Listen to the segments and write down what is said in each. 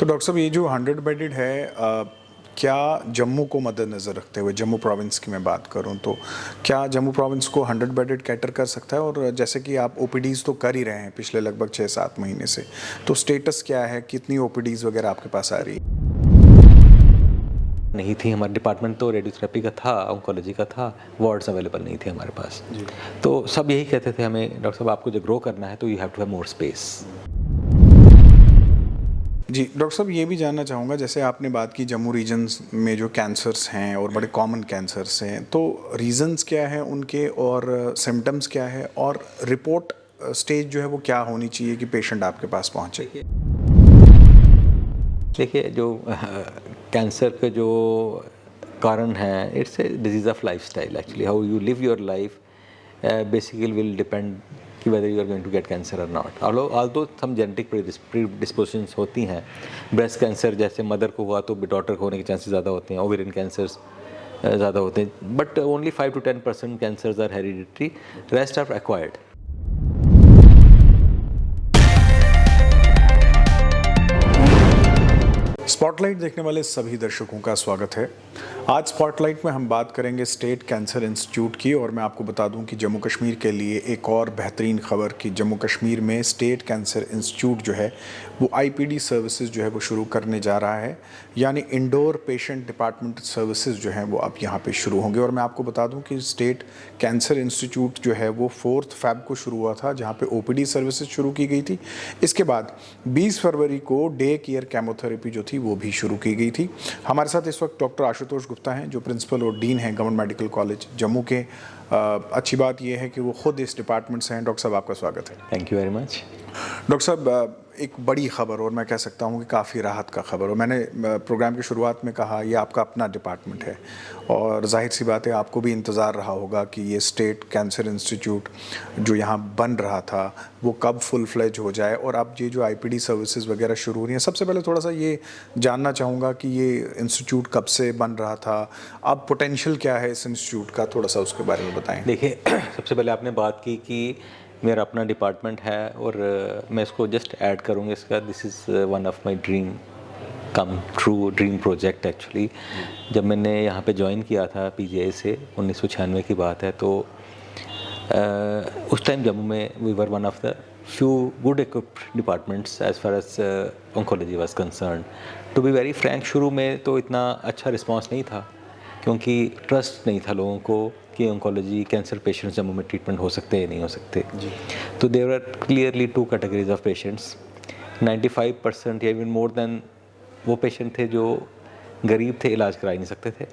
Doctor साहब ये जो 100 बेडेड है क्या जम्मू को मद्देनज़र रखते हुए, जम्मू प्रोविंस की मैं बात करूं तो क्या जम्मू प्रोविंस को 100 बेडेड कैटर कर सकता है? और जैसे कि आप ओपीडीज़ तो कर ही रहे हैं पिछले लगभग 6-7 महीने से, तो स्टेटस क्या है, कितनी ओपीडीज़ वगैरह आपके पास आ रही है? नहीं थी। हमारे डिपार्टमेंट तो रेडियोथेरेपी का था, ऑन्कोलॉजी का था, वार्ड्स अवेलेबल नहीं थे हमारे पास। तो सब यही कहते थे हमें, डॉक्टर साहब आपको जब ग्रो करना है तो you have to have more space. जी डॉक्टर साहब, ये भी जानना चाहूँगा, जैसे आपने बात की जम्मू रीजन्स में जो कैंसर्स हैं और बड़े कॉमन कैंसर्स हैं, तो रीजंस क्या है उनके और सिम्टम्स क्या है और रिपोर्ट स्टेज जो है वो क्या होनी चाहिए कि पेशेंट आपके पास पहुँचे? देखिए जो कैंसर के जो कारण हैं, it's a disease of lifestyle actually. How you live your life basically will depend कि whether you are going to get cancer और not. Although some genetic predispositions होती हैं। ब्रेस्ट कैंसर जैसे मदर को हुआ तो डॉटर को होने के चांसेस ज़्यादा होते हैं, ओवेरियन कैंसर्स ज़्यादा होते हैं, but only 5 to 10% cancers are hereditary, rest are acquired. Spotlight देखने वाले सभी दर्शकों का स्वागत है। आज स्पॉटलाइट में हम बात करेंगे स्टेट कैंसर इंस्टीट्यूट की, और मैं आपको बता दूं कि जम्मू कश्मीर के लिए एक और बेहतरीन खबर कि जम्मू कश्मीर में स्टेट कैंसर इंस्टीट्यूट जो है वो आईपीडी सर्विसेज जो है वो शुरू करने जा रहा है, यानी इंडोर पेशेंट डिपार्टमेंट सर्विसेज जो हैं वो अब यहाँ पे शुरू होंगे। और मैं आपको बता दूं कि स्टेट कैंसर इंस्टीट्यूट जो है वो 4 फ़रवरी को शुरू हुआ था, जहाँ पे ओपीडी सर्विसेज शुरू की गई थी। इसके बाद 20 फरवरी को डे केयर केमोथेरेपी जो थी वो भी शुरू की गई थी। हमारे साथ इस वक्त डॉक्टर आशुतोष गुप्ता हैं, जो प्रिंसिपल और डीन हैं गवर्नमेंट मेडिकल कॉलेज जम्मू के। अच्छी बात यह है कि वो खुद इस डिपार्टमेंट से हैं। डॉक्टर साहब आपका स्वागत है। Thank you very much. Doctor साहब, एक बड़ी खबर, और मैं कह सकता हूँ कि काफ़ी राहत का खबर, और मैंने प्रोग्राम की शुरुआत में कहा ये आपका अपना डिपार्टमेंट है, और जाहिर सी बात है आपको भी इंतज़ार रहा होगा कि ये स्टेट कैंसर इंस्टीट्यूट जो यहाँ बन रहा था वो कब फुल फ्लेज हो जाए, और अब ये जो आईपीडी सर्विसेज वगैरह शुरू हो रही हैं। सबसे पहले थोड़ा सा ये जानना चाहूँगा कि ये इंस्टीट्यूट कब से बन रहा था, अब पोटेंशियल क्या है इस इंस्टीट्यूट का, थोड़ा सा उसके बारे में बताएँ। देखिए सबसे पहले आपने बात की कि मेरा अपना डिपार्टमेंट है, और मैं इसको जस्ट ऐड करूँगा इसका, this is one of my dream come true dream project actually. जब मैंने यहाँ पे ज्वाइन किया था पीजीआई से 1996 की बात है, तो उस टाइम जम्मू में we were one of the few good equipped departments as far as oncology was concern. To be very frank, शुरू में तो इतना अच्छा रिस्पॉन्स नहीं था, क्योंकि ट्रस्ट नहीं था लोगों को कि ऑन्कोलॉजी कैंसर पेशेंट्स जम्मू में ट्रीटमेंट हो सकते हैं या नहीं हो सकते। तो there are clearly 2 categories of patients. 95% या इवन मोर देन वो पेशेंट थे जो गरीब थे, इलाज करा ही नहीं सकते थे।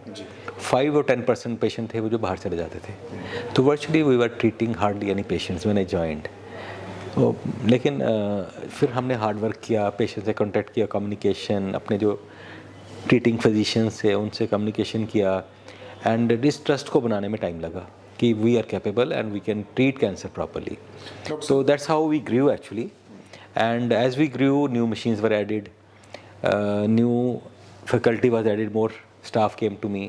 5 और 10% पेशेंट थे वो जो बाहर चले जाते थे। तो virtually we were treating hardly any patients when I joined. लेकिन फिर हमने हार्ड वर्क किया, पेशेंट से कॉन्टैक्ट किया, कम्युनिकेशन, अपने जो ट्रीटिंग फिजिशियंस से उनसे कम्युनिकेशन किया, एंड दिस ट्रस्ट को बनाने में टाइम लगा कि we are capable and we can treat cancer properly. So that's how we grew actually, and as we grew new machines were added, new faculty was added, more staff came to me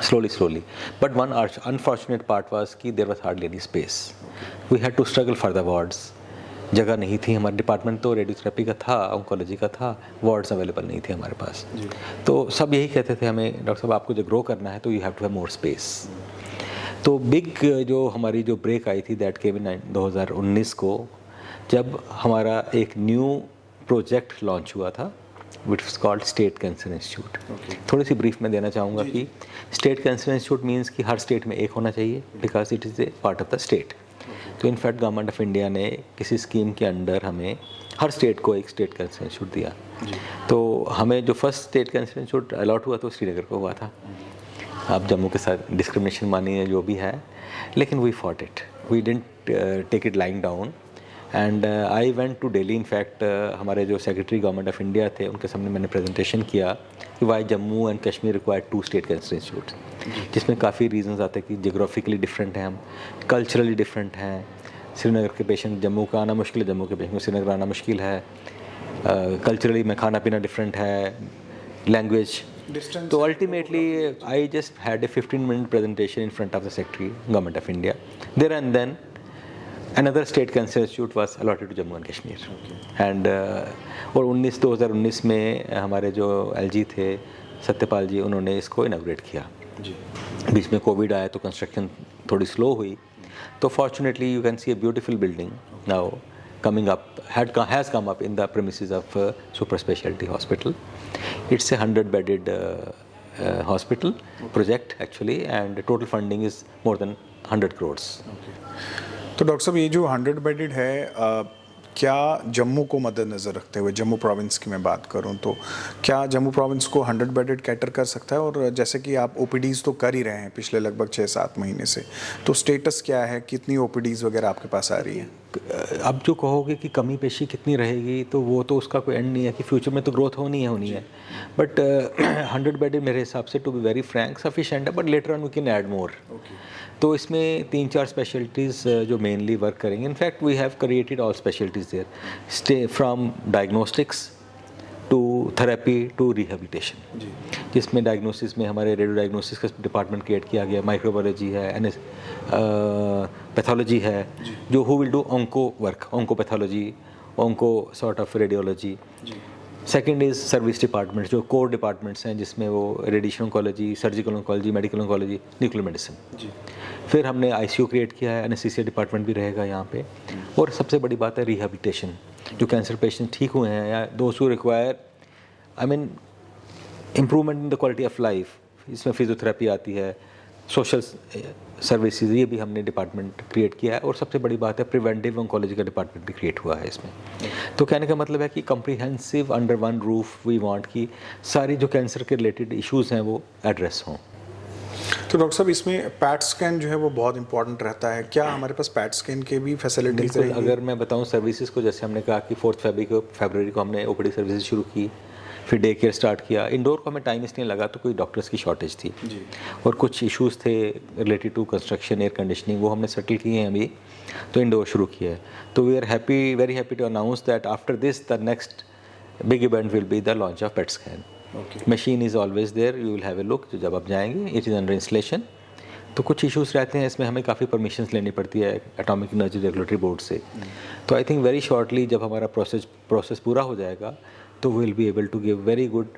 slowly. But one unfortunate part was कि there was hardly any space. We had to struggle for the wards. जगह नहीं थी। हमारे department तो radiotherapy का था, oncology का था, वार्ड्स अवेलेबल नहीं थे हमारे पास। तो सब यही कहते थे हमें, डॉक्टर साहब आपको जब ग्रो करना है तो you have to have more space. तो बिग जो हमारी जो ब्रेक आई थी दैट केम इन 2019 को, जब हमारा एक न्यू प्रोजेक्ट लॉन्च हुआ था which is called state cancer institute. थोड़ी सी ब्रीफ में देना चाहूँगा कि स्टेट कैंसर इंस्टीट्यूट मीन्स कि हर स्टेट में एक होना चाहिए, because it is a part of the state. तो इनफैक्ट गवर्नमेंट ऑफ इंडिया ने किसी स्कीम के अंडर हमें हर स्टेट को एक स्टेट कैंसर इंस्टीट्यूट दिया। तो हमें जो first state cancer institute allot हुआ तो श्रीनगर को हुआ था। आप जम्मू के साथ डिस्क्रिमिनेशन मानिए जो भी है, लेकिन we fought it, we didn't take it lying down, and I went to Delhi. In fact हमारे जो सेक्रेटरी गवर्नमेंट ऑफ इंडिया थे उनके सामने मैंने प्रेजेंटेशन किया कि why Jammu and Kashmir required 2 state cancer institute, जिसमें काफ़ी रीजंस आते हैं कि जियोग्राफिकली डिफरेंट हैं हम, कल्चरली डिफरेंट हैं। श्रीनगर के पेशेंट जम्मू का आना मुश्किल है, जम्मू के पेशेंट को श्रीनगर आना मुश्किल है। कल्चरली में खाना पीना डिफरेंट है, लैंग्वेज। तो ultimately I just had a 15-minute presentation in front of the secretary government of India. There and then Another state cancer institute was allotted to Jammu and Kashmir. And और 2019 में हमारे जो LG थे सत्यपाल जी, उन्होंने इसको inaugurate किया जी। बीच में Covid आया तो कंस्ट्रक्शन थोड़ी स्लो हुई, तो fortunately you can see a beautiful building now coming up, has come up in the premises of super specialty hospital. It's a 100-bedded hospital project actually, and total funding is more than 100 crores. तो doctor साहब, ये जो 100 bedded है, क्या जम्मू को मद्देनज़र रखते हुए, जम्मू प्रोविंस की मैं बात करूं तो क्या जम्मू प्रोविंस को 100 बेडेड कैटर कर सकता है? और जैसे कि आप ओपीडीज़ तो कर ही रहे हैं पिछले लगभग 6-7 महीने से, तो स्टेटस क्या है, कितनी ओपीडीज़ वगैरह आपके पास आ रही है? अब जो कहोगे कि कमी पेशी कितनी रहेगी, तो वो तो उसका कोई एंड नहीं है कि फ्यूचर में तो ग्रोथ होनी है, बट 100 बेडेड मेरे हिसाब से, to be very frank, sufficient है, but later on we can add more. तो इसमें 3-4 स्पेशलिटीज़ जो मेनली वर्क करेंगे। In fact we have created all specialities there, stay from diagnostics to therapy to rehabilitation, जिसमें diagnosis में हमारे रेडियो डायग्नोसिस का department create किया गया, माइक्रोबायोलॉजी है, पैथोलॉजी है, जो who will do onco work, oncopathology, onco sort of radiology. Second is service department, जो कोर डिपार्टमेंट्स हैं, जिसमें वो radiation oncology, surgical oncology, medical oncology, nuclear medicine. फिर हमने ICU क्रिएट किया है, एनेस्थीसिया डिपार्टमेंट भी रहेगा यहाँ पे। और सबसे बड़ी बात है रिहेबिलिटेशन, जो कैंसर पेशेंट ठीक हुए हैं या those who require improvement in the quality of life, इसमें फिजियोथेरेपी आती है, सोशल सर्विसेज, ये भी हमने डिपार्टमेंट क्रिएट किया है। और सबसे बड़ी बात है प्रिवेंटिव ऑन्कोलॉजी का डिपार्टमेंट भी क्रिएट हुआ है इसमें। तो कहने का मतलब है कि comprehensive under one roof we want कि सारी जो कैंसर के रिलेटेड इश्यूज़ हैं वो एड्रेस हों। तो डॉक्टर साहब, इसमें पैट स्कैन जो है वो बहुत इंपॉर्टेंट रहता है, क्या हमारे पास पैट स्कैन के भी फैसिलिटीज़ रहेंगी? अगर मैं बताऊं सर्विसेज को, जैसे हमने कहा कि 4 फरवरी को हमने OPD सर्विसेज शुरू की, फिर डे केयर स्टार्ट किया। इंडोर को हमें टाइम इसलिए लगा तो कोई डॉक्टर्स की शॉर्टेज थी जी। और कुछ इश्यूज़ थे related to construction, air conditioning, वो हमने सेटल किए हैं अभी, तो इंडोर शुरू किया है। तो we are very happy to announce that after this the next big event will be the launch of PET scan. Machine is always there, you will have a look जब आप जाएंगे। It is under installation. तो कुछ issues रहते हैं इसमें, हमें काफ़ी परमिशंस लेनी पड़ती है एटॉमिक एनर्जी रेगुलेटरी बोर्ड से। तो आई थिंक वेरी शॉर्टली जब हमारा प्रोसेस पूरा हो जाएगा तो we will be able to give very good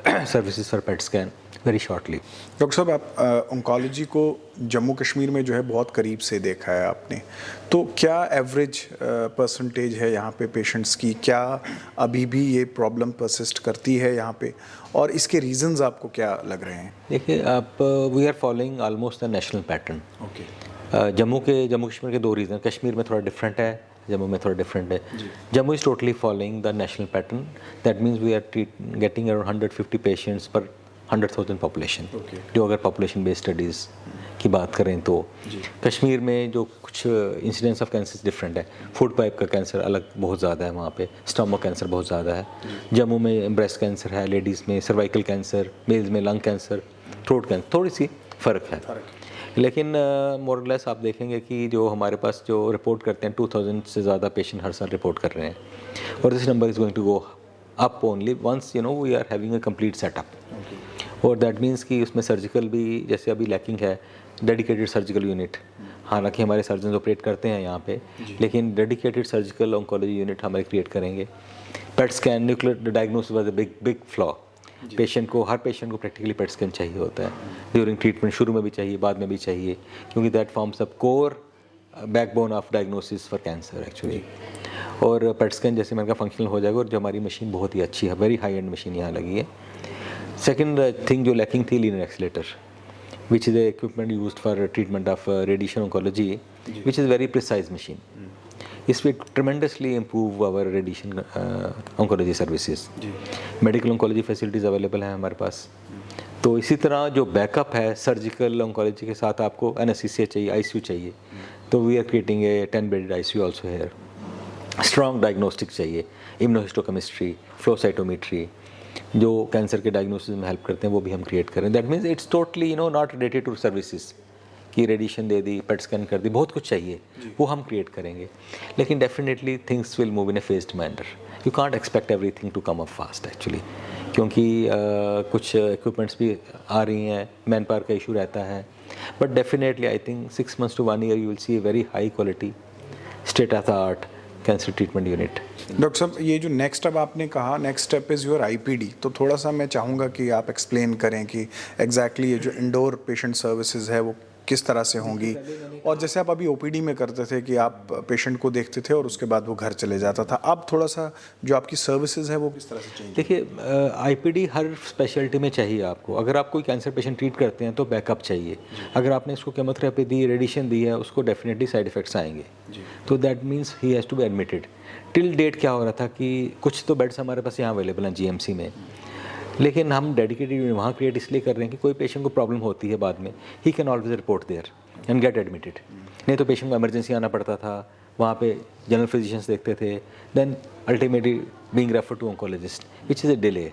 services for PET scan very shortly. Doctor साहब, आप ऑन्कोलॉजी को जम्मू कश्मीर में जो है बहुत करीब से देखा है आपने, तो क्या एवरेज परसेंटेज है यहाँ पे पेशेंट्स की? क्या अभी भी ये प्रॉब्लम परसिस्ट करती है यहाँ पे, और इसके रीजंस आपको क्या लग रहे हैं? देखिए, आप we are following almost the national pattern. Jammu Kashmir के 2 रीज़न, कश्मीर में थोड़ा डिफरेंट है, जम्मू में थोड़ा डिफरेंट है। Jammu is totally following the national pattern, that means we are getting around 150 patients per 100,000 population. जो अगर पॉपुलेशन बेस्ड स्टडीज़ की बात करें तो कश्मीर में जो कुछ इंसिडेंस ऑफ कैंसर डिफरेंट है। फूड पाइप का कैंसर अलग बहुत ज़्यादा है वहाँ पे, स्टमक कैंसर बहुत ज़्यादा है। जम्मू में ब्रेस्ट कैंसर है, लेडीज़ में सर्वाइकल कैंसर, मेल्स में लंग कैंसर, थ्रोट कैंसर, थोड़ी सी फ़र्क है। लेकिन मोरलेस आप देखेंगे कि जो हमारे पास जो रिपोर्ट करते हैं 2000 से ज़्यादा पेशेंट हर साल रिपोर्ट कर रहे हैं, और this number is going to go up only once we are having a complete setup. और दैट मीन्स कि उसमें सर्जिकल भी जैसे अभी लैकिंग है, डेडिकेटेड सर्जिकल यूनिट। हालांकि हमारे सर्जन ऑपरेट करते हैं यहाँ पे, लेकिन डेडिकेटेड सर्जिकल ऑन्कोलॉजी यूनिट हमारे क्रिएट करेंगे। PET scan, nuclear diagnosis was a big flaw. Her patient को प्रैक्टिकली पेट स्कैन चाहिए होता है ड्यूरिंग ट्रीटमेंट, शुरू में भी चाहिए, बाद में भी चाहिए, क्योंकि that forms a core backbone of diagnosis for cancer actually. और पेट स्कैन जैसे मैंने कहा फंक्शनल हो जाएगा, और जो हमारी मशीन बहुत ही अच्छी है, वेरी हाई एंड मशीन यहाँ लगी है। सेकेंड थिंग जो लैकिंग थी, linear accelerator, which is the equipment used for treatment of radiation oncology, which is very precise machine. This will tremendously improve our radiation oncology services. Medical oncology facilities available हैं हमारे पास। तो इसी तरह जो backup है surgical oncology के साथ, आपको एनेस्थीसिया चाहिए, ICU चाहिए, तो we are creating a 10-bedded ICU also here. Strong diagnostic चाहिए, इम्यूनोहिस्टोकेमिस्ट्री, फ्लो साइटोमेट्री, जो कैंसर के डायग्नोसिस में हेल्प करते हैं, वो भी हम क्रिएट करें। That means it's totally not related to services कि रेडिएशन दे दी, पेट स्कैन कर दी, बहुत कुछ चाहिए, वो हम क्रिएट करेंगे। लेकिन definitely things will move in a phased manner. You can't expect everything to come up fast actually, क्योंकि कुछ इक्विपमेंट्स भी आ रही हैं, मैन पावर का इशू रहता है। But definitely I think 6 months to 1 year you will see a very high quality state of the art cancer treatment unit. Doctor साहब, ये जो नेक्स्ट अब आपने कहा next step is your IPD, तो थोड़ा सा मैं चाहूँगा कि आप एक्सप्लेन करें कि एग्जैक्टली ये जो इंडोर पेशेंट सर्विसेज है वो किस तरह से होंगी, और जैसे आप अभी ओपीडी में करते थे कि आप पेशेंट को देखते थे और उसके बाद वो घर चले जाता था, अब थोड़ा सा जो आपकी सर्विसेज है वो किस तरह से चाहिए? देखिए आईपीडी हर स्पेशलिटी में चाहिए आपको। अगर आप कोई कैंसर पेशेंट ट्रीट करते हैं तो बैकअप चाहिए। अगर आपने इसको केमोथेरेपी दी, रेडिएशन दी है, उसको डेफिनेटली साइड इफ़ेक्ट्स आएंगे, तो that means he has to be admitted. Till date क्या हो रहा था कि कुछ तो बेड्स हमारे पास यहाँ अवेलेबल हैं जीएमसी में, लेकिन हम डेडिकेटेड वहाँ क्रिएट इसलिए कर रहे हैं कि कोई पेशेंट को प्रॉब्लम होती है बाद में, he can always report there and get admitted. नहीं तो पेशेंट को इमरजेंसी आना पड़ता था, वहाँ पे जनरल फिजिशियंस देखते थे, then ultimately being refer to oncologist which is a delay.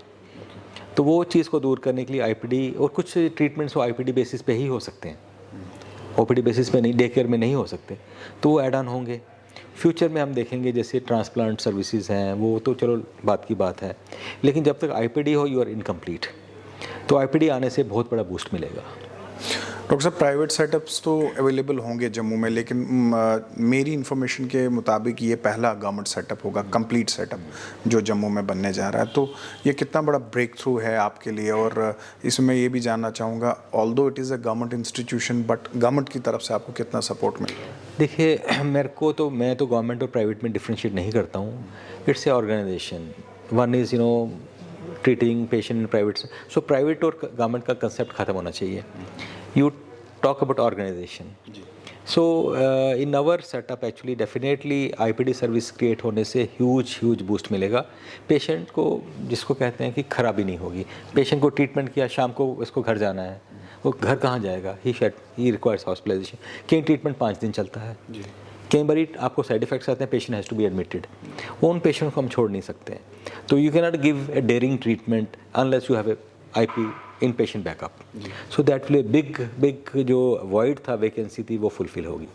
तो वो चीज़ को दूर करने के लिए आईपीडी और कुछ ट्रीटमेंट्स वो आईपीडी बेसिस पे ही हो सकते हैं, ओपीडी बेसिस पे नहीं, डे केयर में नहीं हो सकते, तो वो ऐड ऑन होंगे। फ्यूचर में हम देखेंगे जैसे ट्रांसप्लांट सर्विसेज हैं, वो तो चलो बात की बात है, लेकिन जब तक आईपीडी हो यू आर इनकम्प्लीट। तो आईपीडी आने से बहुत बड़ा बूस्ट मिलेगा। डॉक्टर साहब, प्राइवेट सेटअप्स तो अवेलेबल होंगे जम्मू में, लेकिन मेरी इन्फॉर्मेशन के मुताबिक ये पहला गवर्नमेंट सेटअप होगा, कंप्लीट सेटअप जो जम्मू में बनने जा रहा है। तो ये कितना बड़ा ब्रेक थ्रू है आपके लिए, और इसमें ये भी जानना चाहूँगा, although it is a government institution but government की तरफ से आपको कितना सपोर्ट मिल रहा है? देखिए मैं तो गवर्नमेंट और प्राइवेट में डिफ्रेंशिएट नहीं करता हूँ। It's a organisation, one is treating patient in private. So private और गवर्नमेंट का कंसेप्ट ख़त्म होना चाहिए। You talk about organization. So in our setup actually definitely IPD service create होने से ह्यूज बूस्ट मिलेगा। पेशेंट को, जिसको कहते हैं कि खराबी नहीं होगी। पेशेंट को ट्रीटमेंट किया, शाम को उसको घर जाना है, वो घर कहाँ जाएगा? He requires hospitalisation. कई ट्रीटमेंट 5 दिन चलता है, कई बार आपको साइड इफेक्ट्स आते हैं, patient has to be admitted. उन पेशेंट को हम छोड़ नहीं सकते हैं। तो you can not give a daring treatment unless you have a IP inpatient backup. So that will big जो वॉइड था, वैकेंसी थी, वो फुलफिल होगी।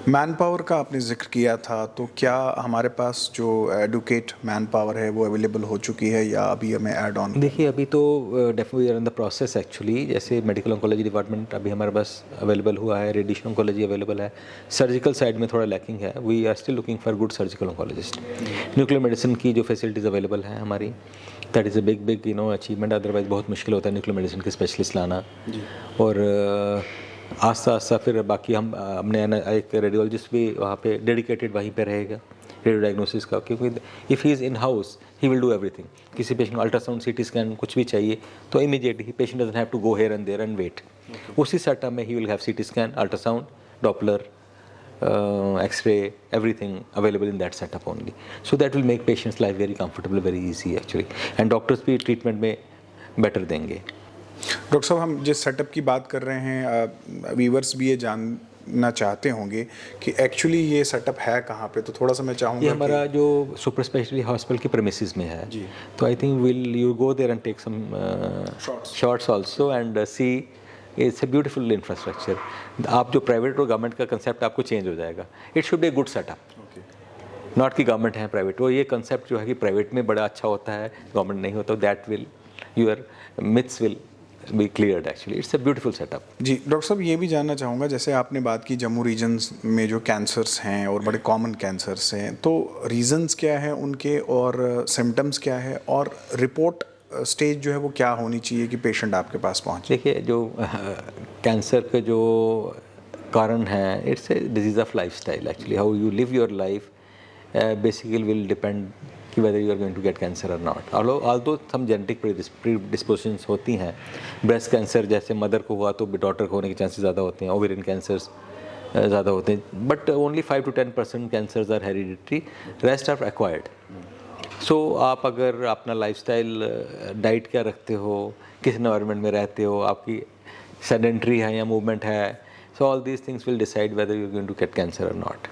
मैन पावर का आपने जिक्र किया था, तो क्या हमारे पास जो एडुकेट मैन पावर है वो अवेलेबल हो चुकी है या अभी हमें ऐड ऑन? देखिए अभी तो definitely we are in the process actually. जैसे मेडिकल ऑन्कोलॉजी डिपार्टमेंट अभी हमारे पास अवेलेबल हुआ है, रेडिएशन ऑन्कोलॉजी अवेलेबल है, सर्जिकल साइड में थोड़ा लैकिंग है। We are still looking for good surgical oncologist. Nuclear medicine की जो फैसिलिटीज़ अवेलेबल हैं हमारी, that is a big achievement. Otherwise बहुत मुश्किल होता है न्यूक्लियर मेडिसिन के स्पेशलिस्ट लाना। और आस्ता फिर बाकी हमने एक रेडियोलॉजिस्ट भी वहाँ पे डेडिकेटेड वहीं पे रहेगा रेडियो डायग्नोसिस का, क्योंकि if he is in house he will do everything. किसी पेशेंट को अल्ट्रासाउंड, सीटी स्कैन कुछ भी चाहिए तो इमीडिएटली ही patient doesn't have to go here and there and wait. उसी सेटअप में ही will have CT scan, ultrasound, doppler, X-ray, everything available in that setup only. So that will make patients' life very comfortable, very easy actually. And doctors भी treatment में better देंगे। Doctor साहब, हम जिस setup की बात कर रहे हैं, व्यूवर्स भी ये जानना चाहते होंगे कि एक्चुअली ये सेटअप है कहाँ पे, तो थोड़ा सा मैं चाहूँगा। ये हमारा जो सुपर स्पेशलिटी हॉस्पिटल की प्रेमिसेस में है, तो I think will you go there and take some shots also and see. It's a beautiful infrastructure. आप जो प्राइवेट और गवर्नमेंट का कंसेप्ट आपको चेंज हो जाएगा। It should be a good setup, not कि गवर्नमेंट है प्राइवेट। वो ये कंसेप्ट जो है कि प्राइवेट में बड़ा अच्छा होता है, गवर्नमेंट नहीं होता, that will your myths will be cleared actually. It's a beautiful setup. जी डॉक्टर साहब, ये भी जानना चाहूँगा, जैसे आपने बात की जम्मू रीजन्स में जो कैंसर्स हैं और बड़े कॉमन कैंसर्स हैं, तो रीजन्स क्या है उनके और सिम्टम्स क्या है, और रिपोर्ट स्टेज जो है वो क्या होनी चाहिए कि पेशेंट आपके पास पहुँचे? देखिए जो कैंसर के जो कारण है, it's a disease of life style actually. How you live your life basically will depend कि whether you are going to get cancer और not. Although some genetic predispositions होती हैं। ब्रेस्ट कैंसर जैसे मदर को हुआ तो डॉटर को होने के चांसेस ज़्यादा होते हैं, ओवेरियन कैंसर्स ज़्यादा होते हैं, but only 5 to 10% cancers are hereditary, rest are acquired. So आप अगर अपना लाइफस्टाइल, डाइट क्या रखते हो, किस एनवायरनमेंट में रहते हो, आपकी सेडेंट्री है या मूवमेंट है, so all these things will decide whether you are going to get cancer और नॉट।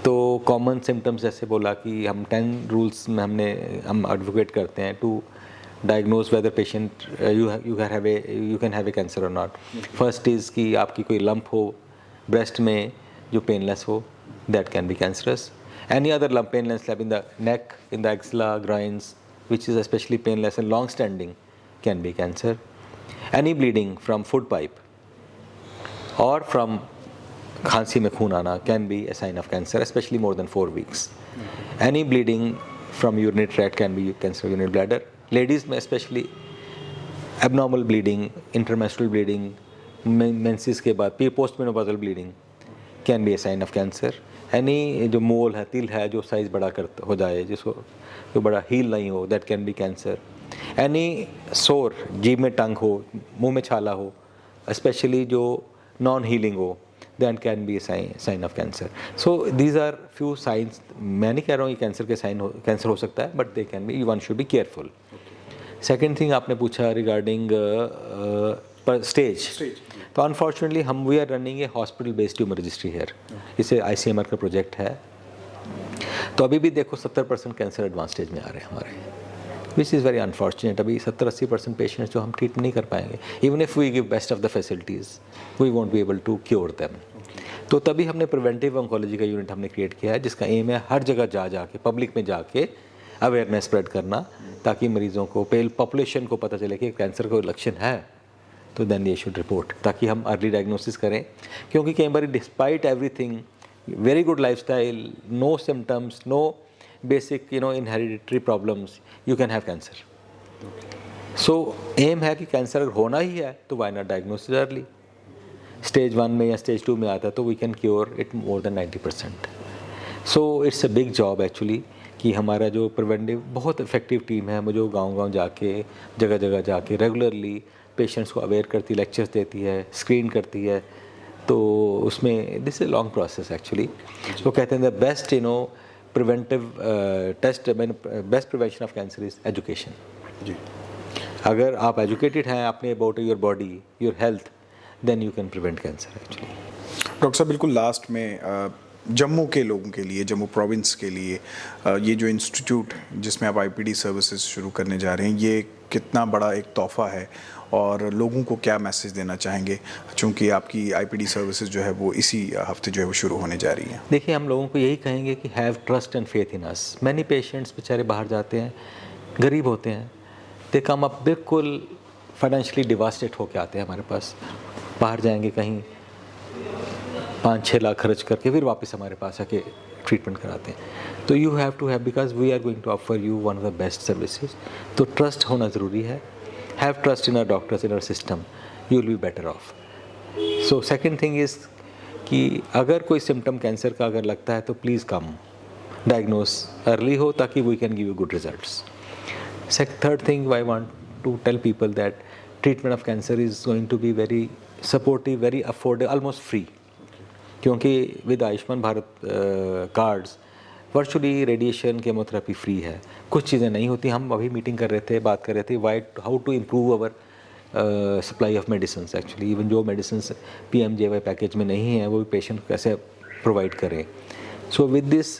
तो कॉमन सिम्टम्स जैसे बोला कि हम 10 रूल्स में हम एडवोकेट करते हैं to diagnose whether patient you can have a cancer और नॉट। फर्स्ट इज़ कि आपकी कोई लंप हो ब्रेस्ट में जो पेनलेस हो, that can be cancerous. Any other lump, painless lump in the neck, in the axilla, groins, which is especially painless and long standing, can be cancer. Any bleeding from food pipe or from खांसी में खून आना can be a sign of cancer, especially more than 4 weeks. Any bleeding from urinary tract can be cancer of urinary bladder. Ladies में especially abnormal bleeding, intermenstrual bleeding, menses के बाद postmenopausal bleeding can be a sign of cancer. Any जो मोल है, तिल है, जो size बड़ा हो जाए, जिसको जो बड़ा हील नहीं हो, that can be cancer. Any sore, जीभ में टंग हो, मुंह में छाला हो, especially जो नॉन हीलिंग हो, that can be a sign of cancer. So these are few signs. मैं नहीं कह रहा हूँ ये कैंसर के साइन कैंसर हो सकता है, but they can be. One should be careful. Second thing आपने पूछा रिगार्डिंग स्टेज, तो अनफॉर्चुनेटली हम we are running a hospital based tumour registry here. इसे ICMR का प्रोजेक्ट है. तो अभी भी देखो 70% कैंसर एडवांस स्टेज में आ रहे हैं हमारे, विच इज़ वेरी अनफॉर्चुनेट. अभी 70-80% पेशेंट्स जो हम ट्रीट नहीं कर पाएंगे, even if we give best of the facilities we won't be able to cure them. तो तभी हमने प्रिवेंटिव ऑन्कोलॉजी का यूनिट हमने क्रिएट किया है, जिसका एम है हर जगह जा के पब्लिक में जाके अवेयरनेस स्प्रेड करना, ताकि मरीज़ों को पॉपुलेशन को पता चले कि कैंसर का लक्षण है, तो देन ये शुड रिपोर्ट, ताकि हम अर्ली डायग्नोसिस करें. क्योंकि कई बार despite everything, very good lifestyle, no symptoms, no basic inhereditary problems, you can have cancer. So aim है कि कैंसर अगर होना ही है तो why not diagnosis early. Stage 1 में या स्टेज 2 में आता है तो we can cure it more than 90%. So it's a big job actually, कि हमारा जो प्रिवेंटिव बहुत इफेक्टिव टीम है, जो गांव-गांव जाके जगह जगह जाके रेगुलरली पेशेंट्स को अवेयर करती, लेक्चर्स देती है, स्क्रीन करती है. तो उसमें this is long process actually. तो कहते हैं the best preventive test, best prevention of cancer is education. जी, अगर आप एजुकेटेड हैं अपने about your body, your health, then you can prevent cancer actually. Doctor साहब, बिल्कुल लास्ट में जम्मू के लोगों के लिए, जम्मू प्रोविंस के लिए ये जो इंस्टीट्यूट जिसमें आप IPD सर्विसेज शुरू करने जा रहे हैं, ये कितना बड़ा एक तोहफ़ा है, और लोगों को क्या मैसेज देना चाहेंगे, चूँकि आपकी IPD सर्विसेज जो है वो इसी हफ्ते जो है वो शुरू होने जा रही हैं? देखिए, हम लोगों को यही कहेंगे कि have trust and faith in us. Many patients बेचारे बाहर जाते हैं, गरीब होते हैं, दे कम अप बिल्कुल फाइनेंशियली डिवास्टेड होके आते हैं हमारे पास. बाहर जाएंगे कहीं 5-6 लाख खर्च करके फिर वापस हमारे पास आके ट्रीटमेंट कराते हैं. तो you have to have, because we are going to offer you one of the best services. तो ट्रस्ट होना ज़रूरी है. Have trust in our doctors, in our system, you will be better off. So second thing is कि अगर कोई symptom cancer का अगर लगता है तो प्लीज़ कम, डायग्नोस अर्ली हो, ताकि we can give you good results. Third thing I want to tell people that treatment of cancer is going to be very supportive, very affordable, almost free. क्योंकि with Ayushman Bharat cards virtually radiation, chemotherapy free है. कुछ चीज़ें नहीं होती. हम अभी meeting कर रहे थे, बात कर रहे थे how to improve our supply of medicine. Actually even जो मेडिसिन PMJY पैकेज में नहीं है, वो भी पेशेंट को कैसे प्रोवाइड करें. So with this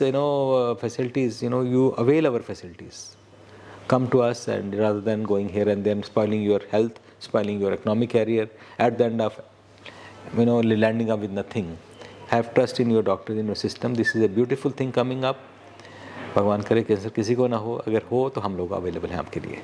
facilities, you avail our facilities. Come to us, and rather than going here and then spoiling your health, spoiling your economic career, at the end of landing up with nothing. Have trust in your doctors, in your system. This is a beautiful thing coming up. भगवान करे cancer किसी को ना हो, अगर हो तो हम लोग अवेलेबल हैं आपके लिए.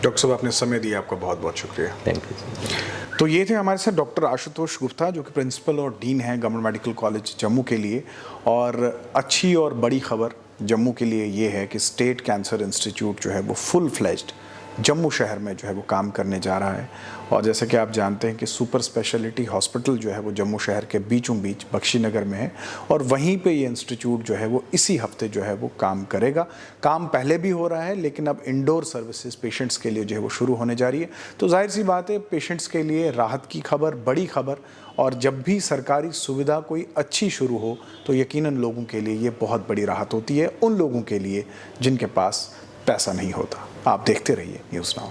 डॉक्टर साहब, आपने समय दिया, आपका बहुत बहुत शुक्रिया. Thank you. तो ये थे हमारे साथ डॉक्टर आशुतोष गुप्ता, जो कि प्रिंसिपल और डीन हैं गवर्नमेंट मेडिकल कॉलेज जम्मू के लिए. और अच्छी और बड़ी खबर जम्मू के लिए ये है कि स्टेट कैंसर इंस्टीट्यूट जो है वो फुल फ्लेज्ड जम्मू शहर में जो है वो काम करने जा रहा है. और जैसे कि आप जानते हैं कि सुपर स्पेशलिटी हॉस्पिटल जो है वो जम्मू शहर के बीचों बीच बख्शी नगर में है, और वहीं पे ये इंस्टीट्यूट जो है वो इसी हफ्ते जो है वो काम करेगा. काम पहले भी हो रहा है, लेकिन अब इंडोर सर्विसेज पेशेंट्स के लिए जो है वो शुरू होने जा रही है. तो जाहिर सी बात है, पेशेंट्स के लिए राहत की खबर, बड़ी खबर. और जब भी सरकारी सुविधा कोई अच्छी शुरू हो तो यकीनन लोगों के लिए ये बहुत बड़ी राहत होती है, उन लोगों के लिए जिनके पास पैसा नहीं होता. आप देखते रहिए न्यूज़ नाउ.